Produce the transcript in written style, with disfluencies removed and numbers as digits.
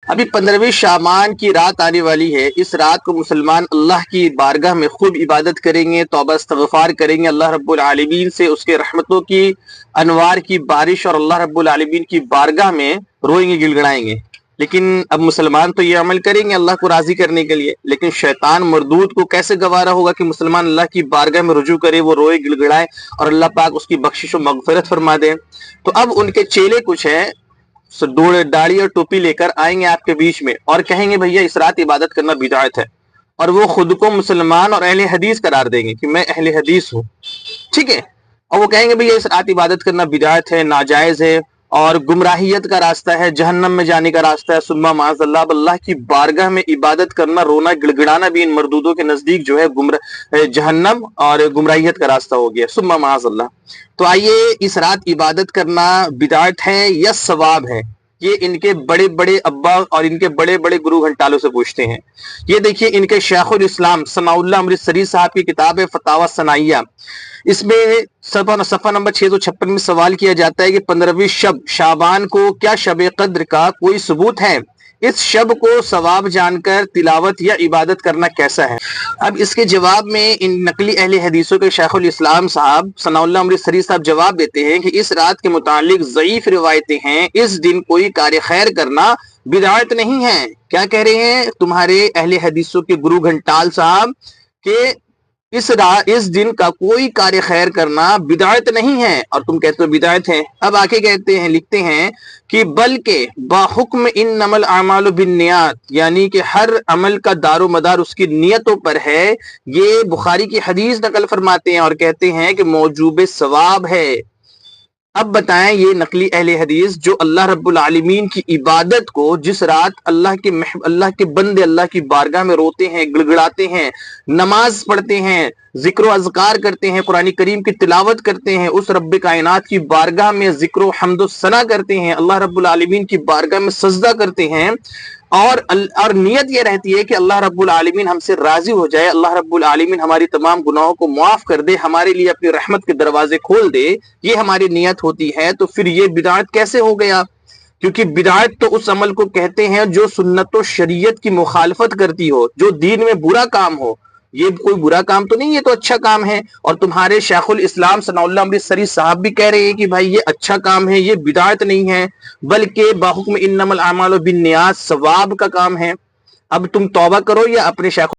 ابھی 15ویں शाबान की रात आने वाली है। इस रात को मुसलमान अल्लाह की बारगाह में खूब इबादत करेंगे, तौबा इस्तग़फ़ार करेंगे, अल्लाह रब्बुल आलमीन से उसके रहमतों की अनवार की बारिश और अल्लाह रब्बुल आलमीन की बारगाह में रोएंगे, गिड़गिड़ाएंगे। लेकिन अब मुसलमान तो ये अमल करेंगे अल्लाह को राजी करने के लिए, लेकिन शैतान मरदूद को कैसे गवारा होगा कि मुसलमान अल्लाह की बारगाह में रुजू करे, वो रोए गिड़गिड़ाए और अल्लाह पाक उसकी बख्शिश और मगफिरत फरमा दे। तो अब उनके चेले कुछ हैं, दाढ़ी और टोपी लेकर आएंगे आपके बीच में और कहेंगे भैया इस रात इबादत करना बिदअत है, और वो खुद को मुसलमान और अहले हदीस करार देंगे कि मैं अहले हदीस हूँ, ठीक है। और वो कहेंगे भैया इस रात इबादत करना बिदअत है, नाजायज है और गुमराहियत का रास्ता है, जहन्नम में जाने का रास्ता है। सुम्मा माज़अल्लाह, अल्लाह की बारगाह में इबादत करना, रोना गिड़गिड़ाना भी इन मरदूदों के नजदीक जो है जहन्नम और गुमराहियत का रास्ता हो गया। सुम्मा माज़अल्लाह। तो आइए, इस रात इबादत करना बिदअत है या सवाब है, ये इनके बड़े बड़े अब्बा और इनके बड़े बड़े गुरु घंटालों से पूछते हैं। ये देखिए, इनके शेखुल इस्लाम सनाउल्लाह अमृतसरी साहब की किताब है फतावा सनाइया, इसमें सफ़ा नंबर 656 में सवाल किया जाता है कि 15वीं शब शाबान को क्या शब कद्र का कोई सबूत है? इस शब को सवाब जानकर तिलावत या इबादत करना कैसा है? अब इसके जवाब में इन नकली अहले हदीसों के शेखुल इस्लाम साहब सनाउल्लाह अमृतसरी साहब जवाब देते हैं कि इस रात के मुतालिक ज़ईफ रिवायतें हैं, इस दिन कोई कार्य खैर करना बिदअत नहीं है। क्या कह रहे हैं तुम्हारे अहले हदीसों के गुरु घंटाल साहब के इस दिन का कोई कार्य खैर करना बिदअत नहीं है, और तुम कहते हो बिदअत है। अब आके कहते हैं, लिखते हैं कि बल्कि बाहुक्म इन्नमल आमालु बिन्नियात, यानी कि हर अमल का दारो मदार उसकी नियतों पर है। ये बुखारी की हदीस नकल फरमाते हैं और कहते हैं कि मौजूब सवाब है। अब बताएं, ये नकली अहले हदीस जो अल्लाह रब्बुल आलमीन की इबादत को, जिस रात अल्लाह के बंदे अल्लाह की बारगाह में रोते हैं, गिड़गिड़ाते हैं, नमाज पढ़ते हैं, जिक्र अज़कार करते हैं, कुरान करीम की तिलावत करते हैं, उस रब्बे कायनात की बारगाह में जिक्र हम्दो सना करते हैं, अल्लाह रब्बुल आलमीन की बारगाह में सजदा करते हैं, और नियत ये रहती है कि अल्लाह रब्बुल आलमीन हमसे राजी हो जाए, अल्लाह रब्बुल आलमीन हमारी तमाम गुनाहों को मुआफ कर दे, हमारे लिए अपनी रहमत के दरवाजे खोल दे, ये हमारी नियत होती है। तो फिर ये बिदअत कैसे हो गया? क्योंकि बिदअत तो उस अमल को कहते हैं जो सुन्नत व शरीयत की मुखालफत करती हो, जो दीन में बुरा काम हो। ये कोई बुरा काम तो नहीं, ये तो अच्छा काम है। और तुम्हारे शेखुल इस्लाम सनाउल्लाह अमृतसरी साहब भी कह रहे हैं कि भाई ये अच्छा काम है, ये बिदअत नहीं है, बल्कि बाहुक्म इन्नमल आमालु बिन्नियात सवाब का काम है। अब तुम तौबा करो या अपने शेख